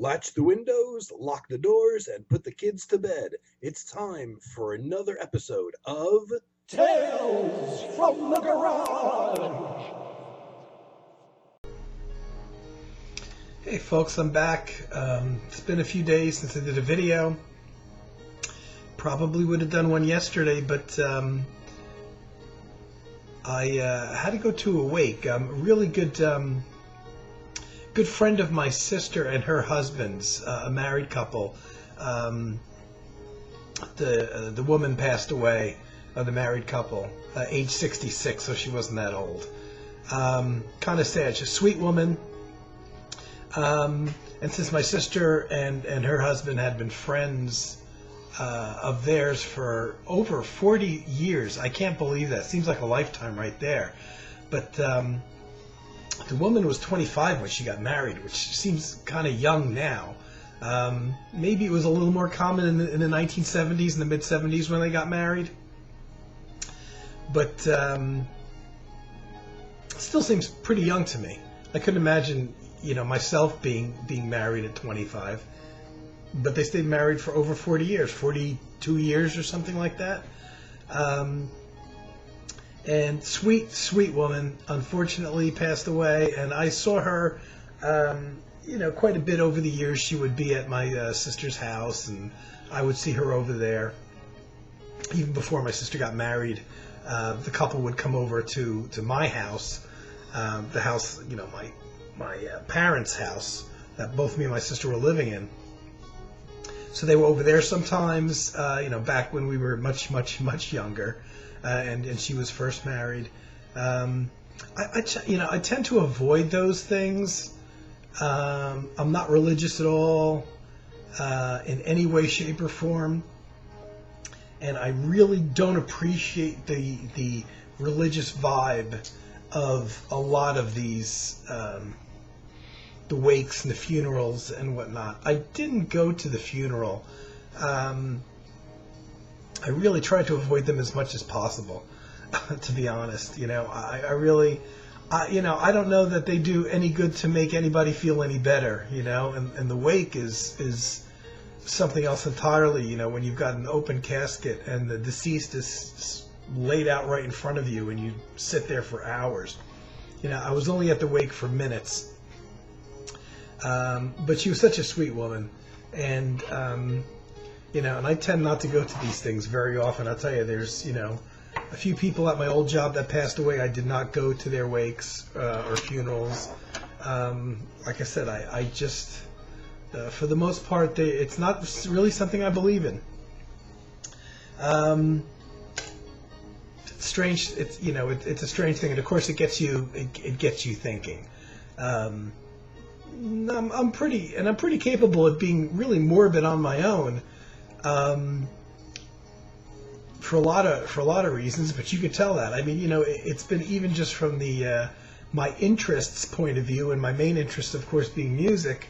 Latch the windows, lock the doors, and put the kids to bed. It's time for another episode of Tales from the Garage. Hey folks, I'm back. It's been a few days since I did a video. Probably would have done one yesterday, but I had to go to a wake. A really good friend of my sister and her husband's, a married couple. The woman passed away of the married couple, age 66, so she wasn't that old. Kind of sad. She's a sweet woman. And since my sister and her husband had been friends of theirs for over 40 years, I can't believe that. Seems like a lifetime right there. But the woman was 25 when she got married, which seems kind of young now. Maybe it was a little more common in the 1970s and the mid-70s when they got married. But still seems pretty young to me. I couldn't imagine, myself being married at 25. But they stayed married for over 40 years, 42 years or something like that. And sweet woman, unfortunately passed away. And I saw her, quite a bit over the years. She would be at my sister's house, and I would see her over there. Even before my sister got married, the couple would come over to my house, the house, my parents' house that both me and my sister were living in. So they were over there sometimes, back when we were much younger, and she was first married. I tend to avoid those things. I'm not religious at all, in any way, shape, or form, and I really don't appreciate the religious vibe of a lot of these. The wakes and the funerals and whatnot. I didn't go to the funeral. I really tried to avoid them as much as possible, to be honest. I really, I don't know that they do any good to make anybody feel any better, and the wake is something else entirely, when you've got an open casket and the deceased is laid out right in front of you and you sit there for hours. I was only at the wake for minutes. But she was such a sweet woman, and and I tend not to go to these things very often. I'll tell you, there's a few people at my old job that passed away. I did not go to their wakes or funerals. Like I said, I just for the most part, it's not really something I believe in. It's strange. It's a strange thing, and of course, it gets you thinking. I'm pretty capable of being really morbid on my own, for a lot of reasons. But you could tell that. I mean, it's been even just from the my interests point of view, and my main interest, of course, being music.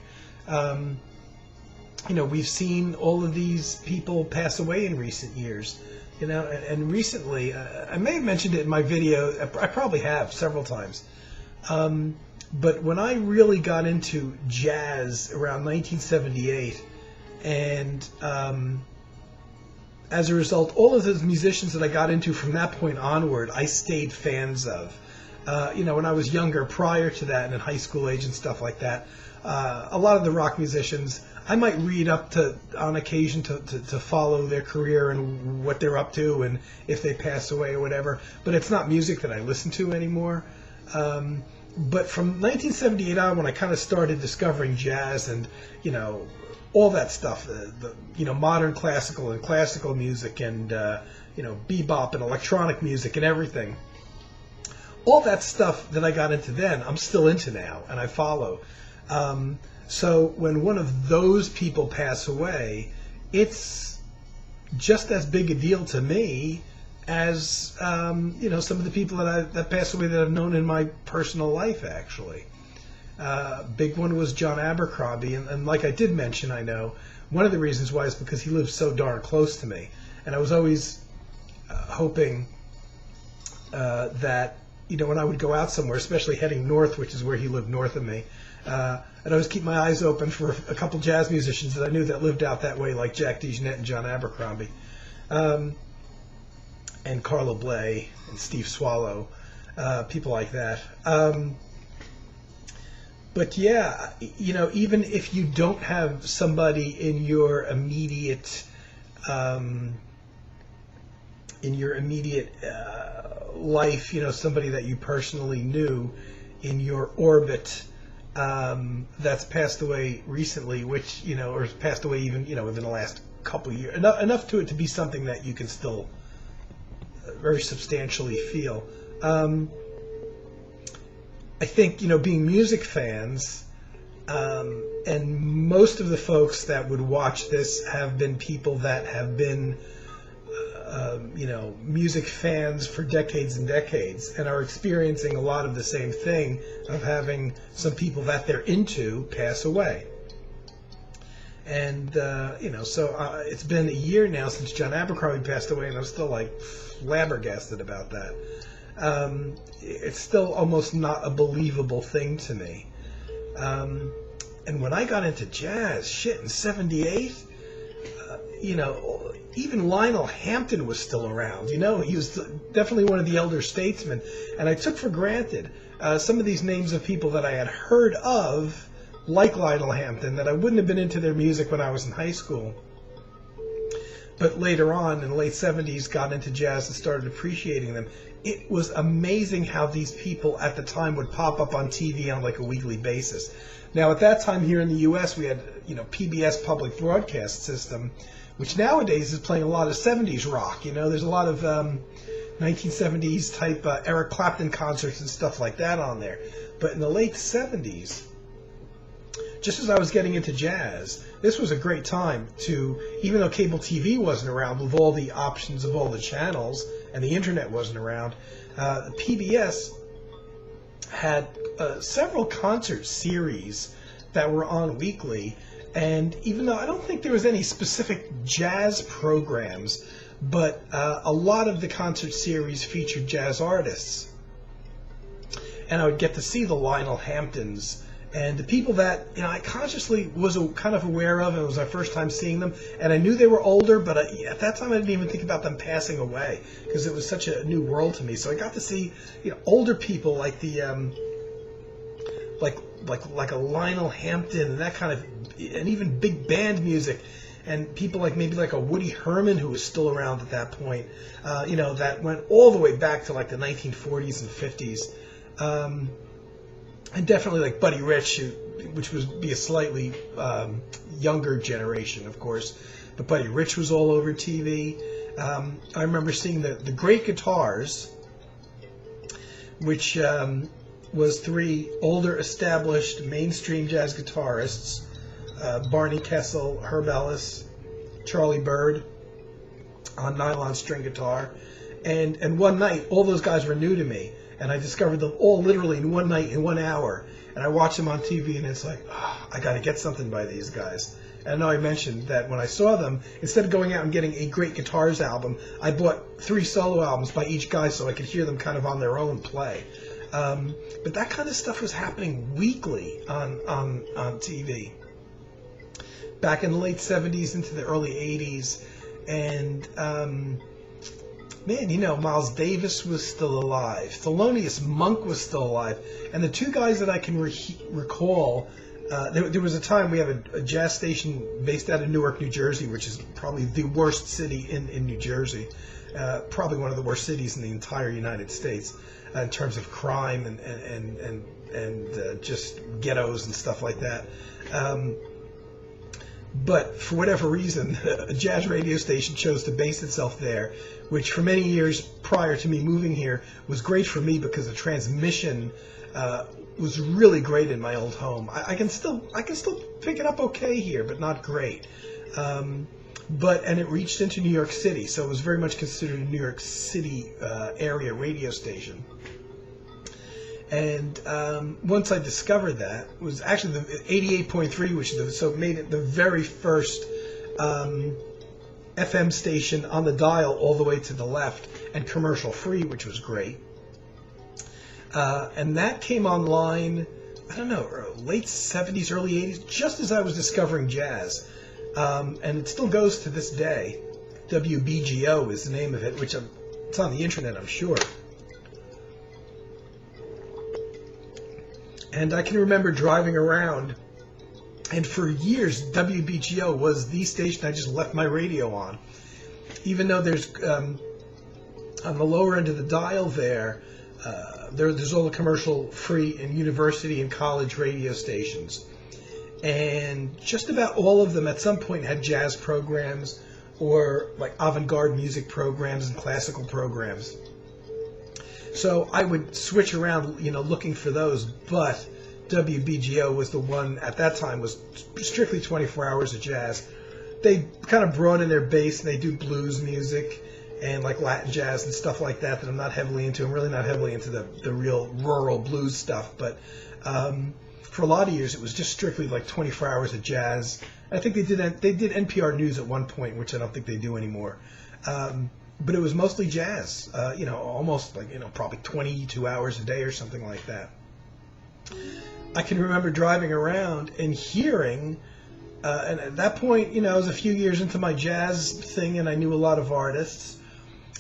We've seen all of these people pass away in recent years. And recently, I may have mentioned it in my video. I probably have several times. But when I really got into jazz around 1978, and as a result, all of those musicians that I got into from that point onward, I stayed fans of. When I was younger, prior to that, and in high school age and stuff like that, a lot of the rock musicians, I might read up to on occasion to follow their career and what they're up to, and if they pass away or whatever. But it's not music that I listen to anymore. But from 1978 on, when I kind of started discovering jazz and, all that stuff, the modern classical and classical music and, bebop and electronic music and everything, all that stuff that I got into then, I'm still into now, and I follow. So when one of those people pass away, it's just as big a deal to me as some of the people that passed away that I've known in my personal life, actually. Big one was John Abercrombie, and like I did mention, I know one of the reasons why is because he lived so darn close to me, and I was always hoping that when I would go out somewhere, especially heading north, which is where he lived north of me, I'd always keep my eyes open for a couple jazz musicians that I knew that lived out that way, like Jack DeJohnette and John Abercrombie, and Carlo Bley and Steve Swallow, people like that. But yeah, you know, even if you don't have somebody in your immediate life, you know, somebody that you personally knew in your orbit that's passed away recently, which, you know, or has passed away even, you know, within the last couple of years, enough to it to be something that you can still very substantially feel. I think, you know, being music fans, and most of the folks that would watch this have been people that have been, you know, music fans for decades and decades, and are experiencing a lot of the same thing of having some people that they're into pass away. And, you know, so it's been a year now since John Abercrombie passed away, and I'm still, like, flabbergasted about that. It's still almost not a believable thing to me. And when I got into jazz, in 78, you know, even Lionel Hampton was still around. You know, he was definitely one of the elder statesmen. And I took for granted some of these names of people that I had heard of, like Lionel Hampton, that I wouldn't have been into their music when I was in high school. But later on, in the late 70s, got into jazz and started appreciating them. It was amazing how these people at the time would pop up on TV on like a weekly basis. Now, at that time here in the U.S., we had, you know, PBS Public Broadcast System, which nowadays is playing a lot of 70s rock. You know, there's a lot of 1970s type Eric Clapton concerts and stuff like that on there. But in the late 70s, just as I was getting into jazz, this was a great time to, even though cable TV wasn't around with all the options of all the channels, and the internet wasn't around, PBS had several concert series that were on weekly. And even though I don't think there was any specific jazz programs, but a lot of the concert series featured jazz artists. And I would get to see the Lionel Hamptons and the people that, you know, I consciously was kind of aware of. It was my first time seeing them, and I knew they were older, but at that time I didn't even think about them passing away because it was such a new world to me. So I got to see, you know, older people like the like a Lionel Hampton and that kind of, and even big band music, and people like maybe like a Woody Herman who was still around at that point, you know, that went all the way back to like the 1940s and 50s. And definitely like Buddy Rich, which would be a slightly younger generation, of course. But Buddy Rich was all over TV. I remember seeing the Great Guitars, which was three older, established mainstream jazz guitarists, Barney Kessel, Herb Ellis, Charlie Byrd, on nylon string guitar. And one night, all those guys were new to me. And I discovered them all literally in one night, in 1 hour. And I watched them on TV, and it's like, I got to get something by these guys. And I know I mentioned that when I saw them, instead of going out and getting a Great Guitars album, I bought 3 solo albums by each guy so I could hear them kind of on their own play. But that kind of stuff was happening weekly on TV. Back in the late 70s into the early 80s. And man, you know, Miles Davis was still alive. Thelonious Monk was still alive. And the two guys that I can recall, there was a time we have a jazz station based out of Newark, New Jersey, which is probably the worst city in New Jersey. Probably one of the worst cities in the entire United States in terms of crime and just ghettos and stuff like that. But for whatever reason, a jazz radio station chose to base itself there, which for many years prior to me moving here was great for me because the transmission was really great in my old home. I can still pick it up okay here, but not great. And it reached into New York City, so it was very much considered a New York City area radio station. And once I discovered that, it was actually the 88.3, which so it made it the very first FM station on the dial all the way to the left, and commercial free, which was great. And that came online I don't know, late 70s, early 80s, just as I was discovering jazz. And it still goes to this day. WBGO is the name of it, which it's on the internet, I'm sure. And I can remember driving around, and for years, WBGO was the station I just left my radio on. Even though there's, on the lower end of the dial there's all the commercial-free and university and college radio stations. And just about all of them at some point had jazz programs or like avant-garde music programs and classical programs. So I would switch around, looking for those, but WBGO was the one at that time was strictly 24 hours of jazz. They kind of broaden their base and they do blues music and like Latin jazz and stuff like that I'm not heavily into. I'm really not heavily into the real rural blues stuff, but for a lot of years it was just strictly like 24 hours of jazz. I think they did NPR News at one point, which I don't think they do anymore. But it was mostly jazz, almost like, probably 22 hours a day or something like that. I can remember driving around and hearing, and at that point, I was a few years into my jazz thing and I knew a lot of artists.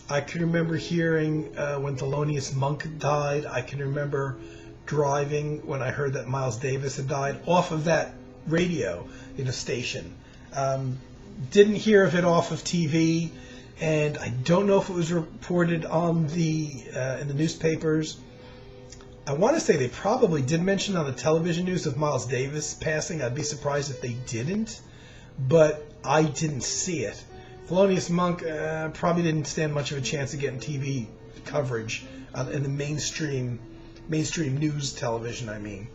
I can remember hearing when Thelonious Monk died. I can remember driving when I heard that Miles Davis had died off of that radio station. Didn't hear of it off of TV. And I don't know if it was reported on in the newspapers. I want to say they probably did mention on the television news of Miles Davis passing. I'd be surprised if they didn't, but I didn't see it. Thelonious Monk probably didn't stand much of a chance of getting TV coverage in the mainstream news television, I mean.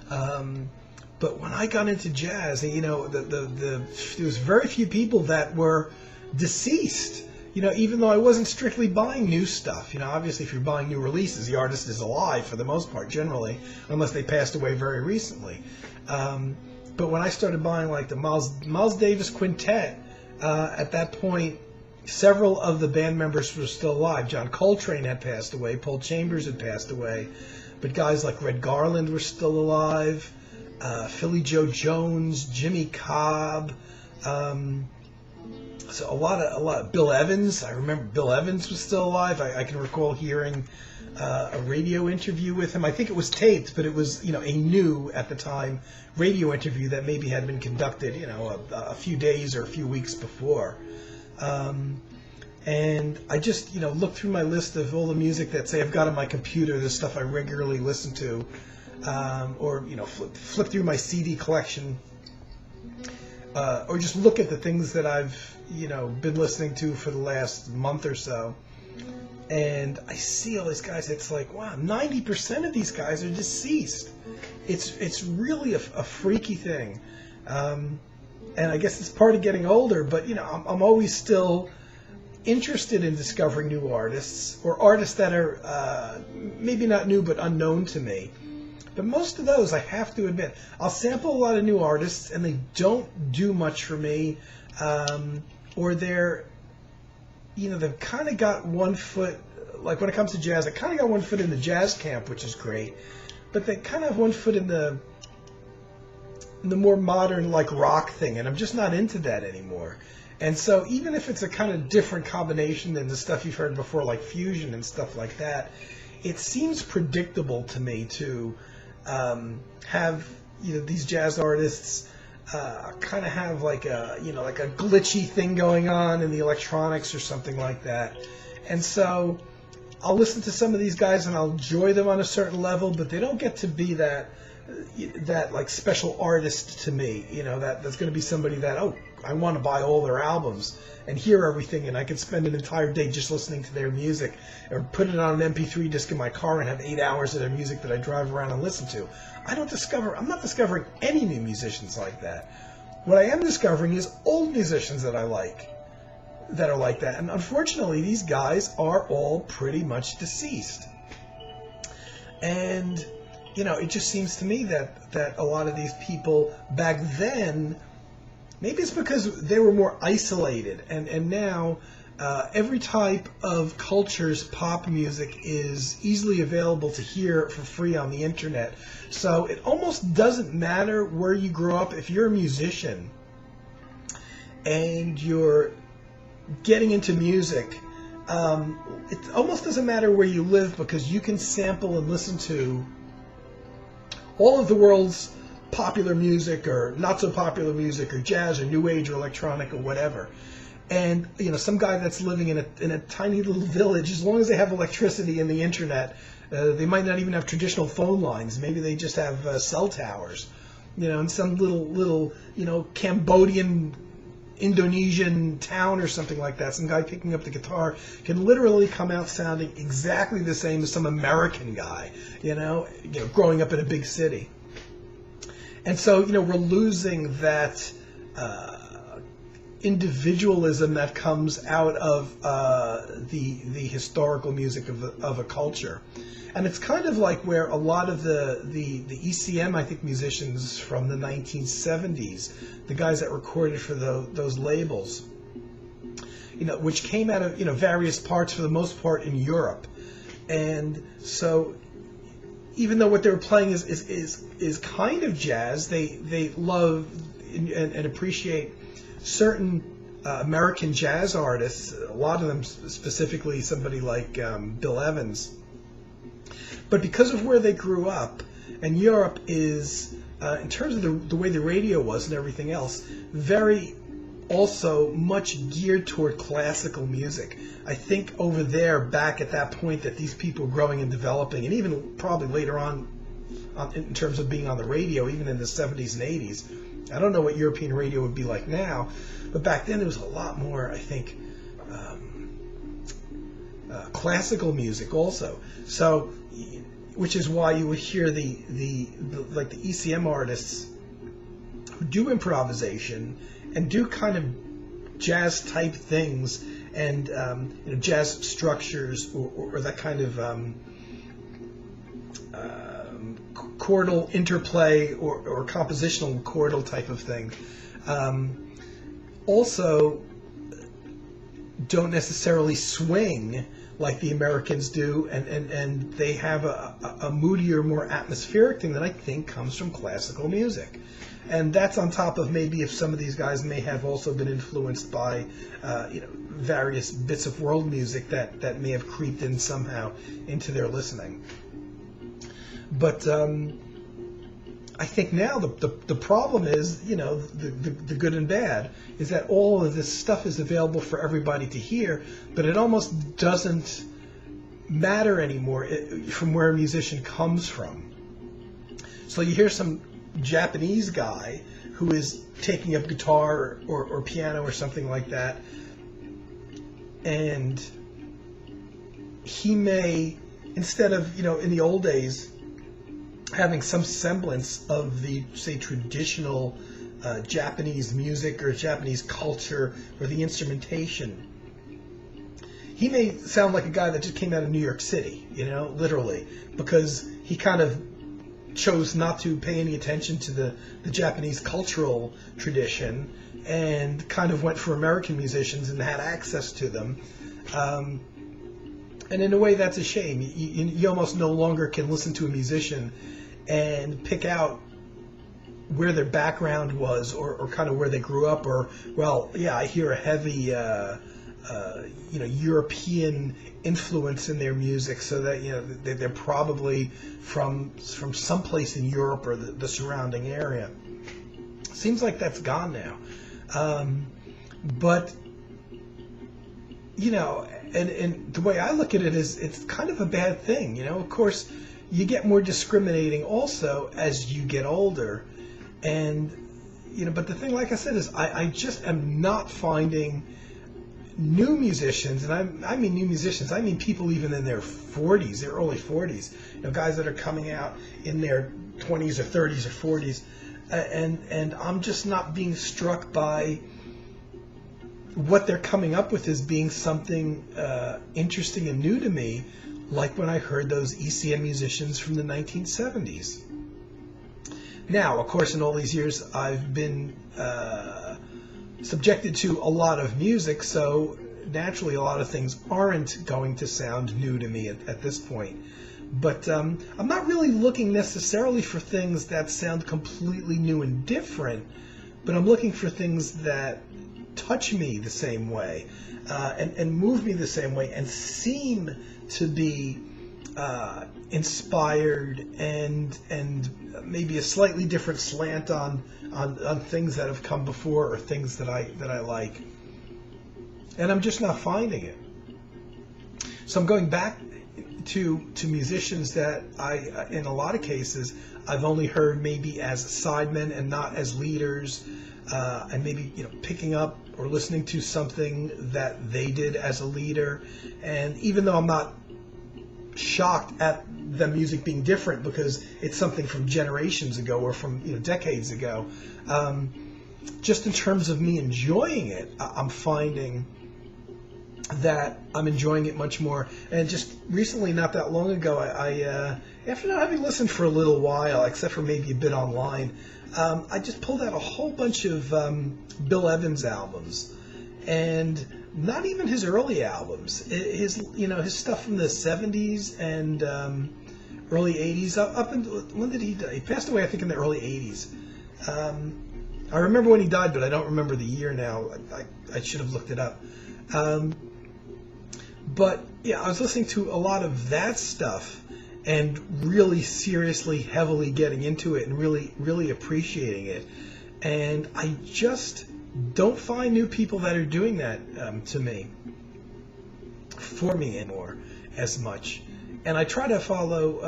But when I got into jazz, and there was very few people that were deceased. Even though I wasn't strictly buying new stuff. Obviously if you're buying new releases, the artist is alive for the most part, generally, unless they passed away very recently. But when I started buying like the Miles Davis Quintet, at that point, several of the band members were still alive. John Coltrane had passed away, Paul Chambers had passed away, but guys like Red Garland were still alive, Philly Joe Jones, Jimmy Cobb, so a lot. Bill Evans. I remember Bill Evans was still alive. I can recall hearing a radio interview with him. I think it was taped, but it was a new at the time radio interview that maybe had been conducted a few days or a few weeks before. And I just looked through my list of all the music that say I've got on my computer, the stuff I regularly listen to, or flip through my CD collection. Or just look at the things that I've, been listening to for the last month or so. And I see all these guys, it's like, wow, 90% of these guys are deceased. It's really a freaky thing. And I guess it's part of getting older, but, I'm always still interested in discovering new artists, or artists that are maybe not new, but unknown to me. But most of those, I have to admit, I'll sample a lot of new artists, and they don't do much for me, or they've kind of got one foot, like when it comes to jazz, they kind of got one foot in the jazz camp, which is great, but they kind of have one foot in the more modern, like, rock thing, and I'm just not into that anymore. And so even if it's a kind of different combination than the stuff you've heard before, like fusion and stuff like that, it seems predictable to me to have these jazz artists kind of have like a like a glitchy thing going on in the electronics or something like that. And so I'll listen to some of these guys and I'll enjoy them on a certain level, but they don't get to be that like special artist to me. That's going to be somebody that, I want to buy all their albums and hear everything, and I could spend an entire day just listening to their music, or put it on an MP3 disc in my car and have 8 hours of their music that I drive around and listen to. I'm not discovering any new musicians like that. What I am discovering is old musicians that I like, that are like that. And unfortunately, these guys are all pretty much deceased. And, it just seems to me that a lot of these people back then, maybe it's because they were more isolated, and now Every type of culture's pop music is easily available to hear for free on the internet. So it almost doesn't matter where you grew up. If you're a musician and you're getting into music, it almost doesn't matter where you live, because you can sample and listen to all of the world's popular music or not so popular music or jazz or new age or electronic or whatever. And some guy that's living in a tiny little village, as long as they have electricity and the internet, they might not even have traditional phone lines. Maybe they just have cell towers. In some little Cambodian, Indonesian town or something like that, some guy picking up the guitar can literally come out sounding exactly the same as some American guy, growing up in a big city. And so, we're losing that individualism that comes out of the historical music of a culture. And it's kind of like where a lot of the ECM, I think, musicians from the 1970s, the guys that recorded for those labels, which came out of various parts, for the most part, in Europe. And so, even though what they were playing is kind of jazz, they love and appreciate certain American jazz artists, a lot of them specifically somebody like Bill Evans. But because of where they grew up, and Europe is, in terms of the way the radio was and everything else, very also much geared toward classical music. I think over there, back at that point that these people were growing and developing, and even probably later on in terms of being on the radio, even in the 70s and 80s, I don't know what European radio would be like now, but back then there was a lot more, I think, classical music also. So, which is why you would hear the ECM artists who do improvisation and do kind of jazz type things, and jazz structures or that kind of chordal interplay or compositional chordal type of thing. Also, don't necessarily swing like the Americans do, and they have a moodier, more atmospheric thing that I think comes from classical music. And that's on top of maybe if some of these guys may have also been influenced by various bits of world music that may have creeped in somehow into their listening. But I think now the problem is, the good and bad, is that all of this stuff is available for everybody to hear, but it almost doesn't matter anymore from where a musician comes from. So you hear some Japanese guy who is taking up guitar or piano or something like that, and he may, instead of, in the old days, having some semblance of the, say, traditional Japanese music or Japanese culture or the instrumentation, he may sound like a guy that just came out of New York City, literally, because he kind of chose not to pay any attention to the Japanese cultural tradition and kind of went for American musicians and had access to them. And in a way, that's a shame. You almost no longer can listen to a musician and pick out where their background was or kind of where they grew up, or, well, yeah, I hear a heavy European influence in their music, so that they're probably from someplace in Europe or the surrounding area. Seems like that's gone now, but and the way I look at it is it's kind of a bad thing. Of course, you get more discriminating also as you get older, and but the thing, like I said, is I just am not finding new musicians, and I mean new musicians, I mean people even in their 40s, their early 40s, guys that are coming out in their 20s or 30s or 40s, and I'm just not being struck by what they're coming up with as being something interesting and new to me, like when I heard those ECM musicians from the 1970s. Now, of course, in all these years, I've been subjected to a lot of music, so naturally a lot of things aren't going to sound new to me at this point. But I'm not really looking necessarily for things that sound completely new and different, but I'm looking for things that touch me the same way, and move me the same way, and seem to be inspired and maybe a slightly different slant on things that have come before, or things that I like. And I'm just not finding it. So I'm going back to musicians that I, in a lot of cases, I've only heard maybe as sidemen and not as leaders, and maybe picking up or listening to something that they did as a leader. And even though I'm not shocked at the music being different because it's something from generations ago or from decades ago, just in terms of me enjoying it, I'm finding that I'm enjoying it much more. And just recently, not that long ago, I after not having listened for a little while, except for maybe a bit online, I just pulled out a whole bunch of Bill Evans albums, and not even his early albums. His stuff from the 70s and early 80s. Up until, when did he die? He passed away, I think, in the early 80s. I remember when he died, but I don't remember the year now. I should have looked it up. But yeah, I was listening to a lot of that stuff and really seriously, heavily getting into it and really, really appreciating it. And I just don't find new people that are doing that for me anymore as much. And I try to follow,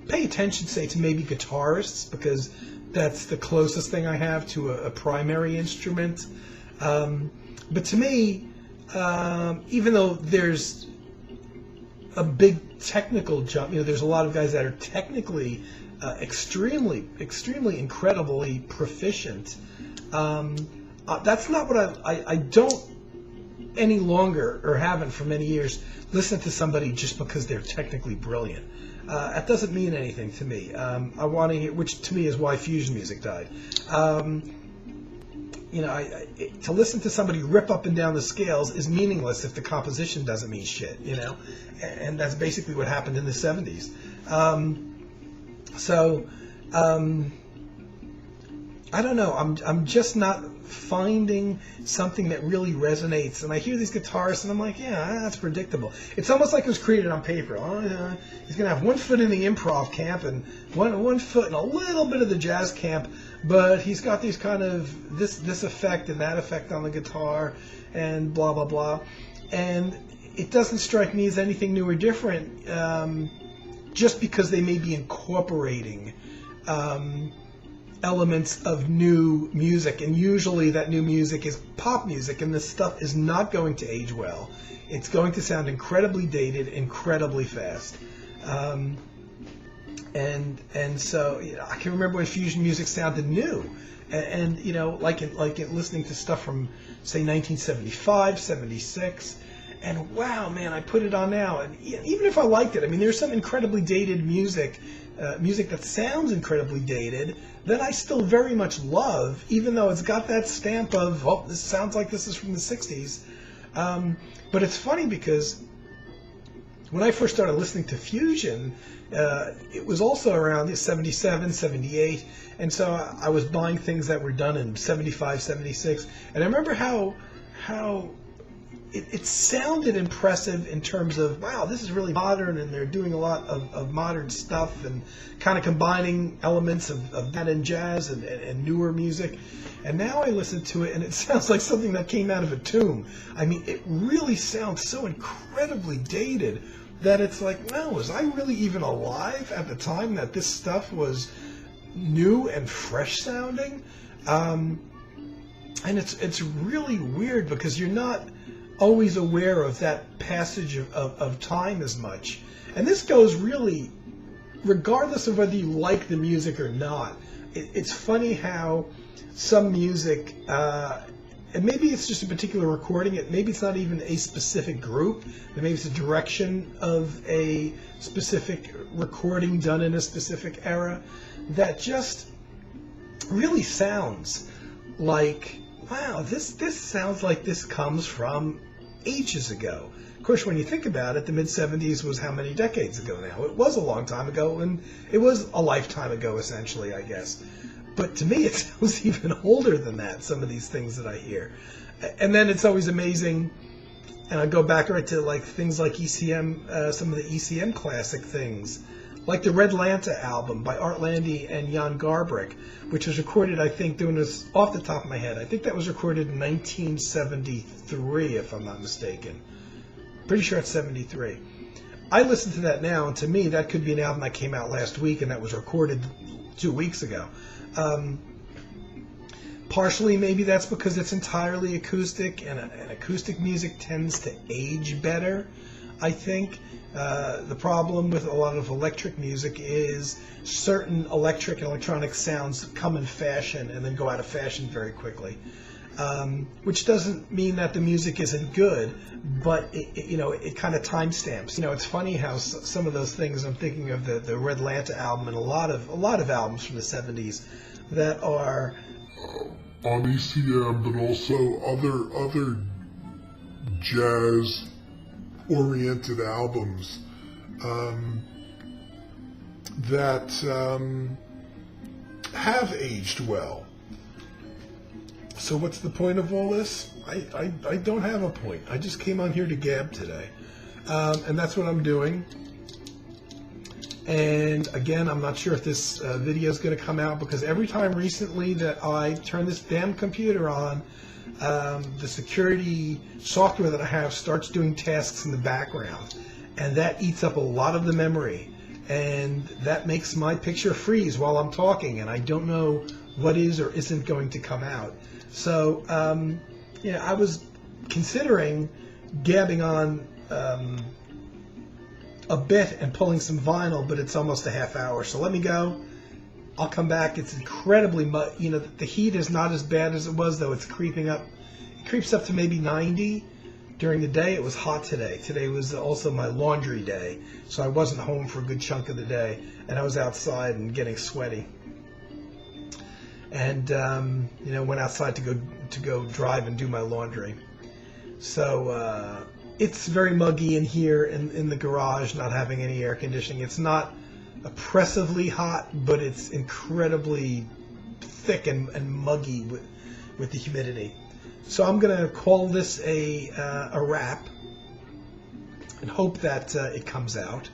pay attention, say, to maybe guitarists, because that's the closest thing I have to a primary instrument. But to me, even though there's a big technical jump, there's a lot of guys that are technically extremely, incredibly proficient. That's not what I don't any longer, or haven't for many years, listen to somebody just because they're technically brilliant. That doesn't mean anything to me. I want to hear, which to me is why fusion music died. To listen to somebody rip up and down the scales is meaningless if the composition doesn't mean shit, and that's basically what happened in the 70s. I don't know. I'm just not finding something that really resonates. And I hear these guitarists, and I'm like, yeah, that's predictable. It's almost like it was created on paper. He's going to have one foot in the improv camp and one foot in a little bit of the jazz camp, but he's got these kind of this effect and that effect on the guitar and blah, blah, blah. And it doesn't strike me as anything new or different, just because they may be incorporating elements of new music, and usually that new music is pop music, and this stuff is not going to age well. It's going to sound incredibly dated, incredibly fast. And so I can remember when fusion music sounded new, and like in listening to stuff from, say, 1975, 76. And wow, man, I put it on now, and even if I liked it, there's some incredibly dated music that sounds incredibly dated that I still very much love, even though it's got that stamp of, oh, this sounds like this is from the 60s. But it's funny because when I first started listening to fusion, it was also around 77, 78, and so I was buying things that were done in 75, 76, and I remember how it sounded impressive in terms of, wow, this is really modern, and they're doing a lot of modern stuff and kind of combining elements of that and jazz and newer music. And now I listen to it, and it sounds like something that came out of a tomb. It really sounds so incredibly dated that it's like, wow, was I really even alive at the time that this stuff was new and fresh sounding? And it's really weird because you're not always aware of that passage of time as much. And this goes really regardless of whether you like the music or not. It's funny how some music, and maybe it's just a particular recording, maybe it's not even a specific group, maybe it's a direction of a specific recording done in a specific era, that just really sounds like wow, this sounds like this comes from ages ago. Of course, when you think about it, the mid-'70s was how many decades ago now? It was a long time ago, and it was a lifetime ago, essentially, I guess. But to me, it sounds even older than that, some of these things that I hear. And then it's always amazing, and I go back right to like things like ECM, some of the ECM classic things, like the Red Lanta album by Art Landy and Jan Garbarek, which was recorded, I think, doing this off the top of my head, I think that was recorded in 1973, if I'm not mistaken. Pretty sure it's 73. I listen to that now, and to me, that could be an album that came out last week and that was recorded 2 weeks ago. Partially, maybe that's because it's entirely acoustic, and acoustic music tends to age better, I think. The problem with a lot of electric music is certain electric and electronic sounds come in fashion and then go out of fashion very quickly. Which doesn't mean that the music isn't good, but it kind of timestamps. It's funny how some of those things, I'm thinking of the Red Lanta album and a lot of albums from the 70s that are on ECM, but also other jazz-oriented albums that have aged well. So what's the point of all this? I don't have a point. I just came on here to gab today. And that's what I'm doing. And again, I'm not sure if this video is going to come out, because every time recently that I turn this damn computer on, the security software that I have starts doing tasks in the background. And that eats up a lot of the memory. And that makes my picture freeze while I'm talking. And I don't know what is or isn't going to come out. So, I was considering gabbing on a bit and pulling some vinyl, but it's almost a half hour. So let me go. I'll come back. It's incredibly the heat is not as bad as it was, though. It's creeping up. It creeps up to maybe 90 during the day. It was hot today. Today was also my laundry day, so I wasn't home for a good chunk of the day, and I was outside and getting sweaty. And went outside to go drive and do my laundry. So it's very muggy in here in the garage, not having any air conditioning. It's not oppressively hot, but it's incredibly thick and muggy with the humidity. So I'm going to call this a wrap, and hope that it comes out,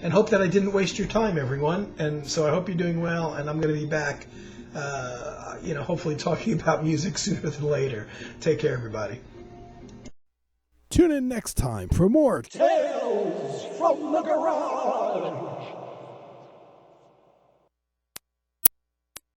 and hope that I didn't waste your time, everyone. And so I hope you're doing well, and I'm going to be back. Hopefully talking about music sooner than later. Take care, everybody. Tune in next time for more Tales from the Garage.